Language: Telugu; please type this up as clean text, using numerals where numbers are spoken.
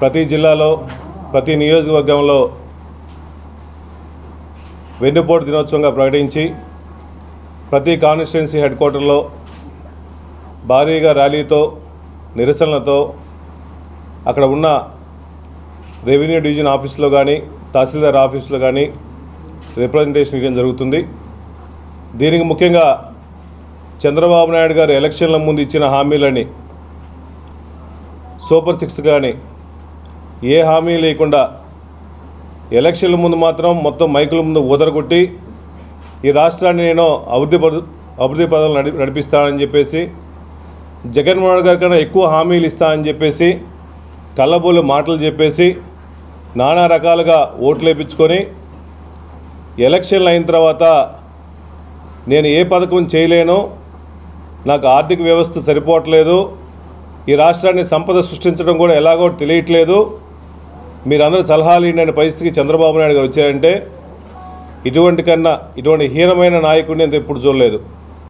ప్రతి జిల్లాలో ప్రతి నియోజకవర్గంలో వెన్నుపోటు దినోత్సవంగా ప్రకటించి ప్రతి కాన్స్టిట్యున్సీ హెడ్ క్వార్టర్లో భారీగా ర్యాలీతో నిరసనలతో అక్కడ ఉన్న రెవెన్యూ డివిజన్ ఆఫీసులో కానీ తహసీల్దార్ ఆఫీసులో కానీ రిప్రజెంటేషన్ ఇవ్వడం జరుగుతుంది. దీనికి ముఖ్యంగా చంద్రబాబు నాయుడు గారు ఎలక్షన్ల ముందు ఇచ్చిన హామీలని సూపర్ 6 కానీ ఏ హామీ లేకుండా ఎలక్షన్ల ముందు మాత్రం మొత్తం మైకుల ముందు ఊదరగొట్టి ఈ రాష్ట్రాన్ని నేను అభివృద్ధి పదాలు నడిపిస్తానని చెప్పేసి జగన్మోహన్ గారి కన్నా ఎక్కువ హామీలు ఇస్తానని చెప్పేసి కళ్ళబోలు మాటలు చెప్పేసి నానా రకాలుగా ఓట్లు వేయించుకొని ఎలక్షన్లు అయిన తర్వాత నేను ఏ పథకం చేయలేను, నాకు ఆర్థిక వ్యవస్థ సరిపోవట్లేదు, ఈ రాష్ట్రాన్ని సంపద సృష్టించడం కూడా ఎలాగో తెలియట్లేదు, మీరందరూ సలహాలు ఇవ్వని పరిస్థితికి చంద్రబాబు నాయుడు గారు వచ్చారంటే ఇటువంటి హీనమైన నాయకుడిని నేను ఎప్పుడు చూడలేదు.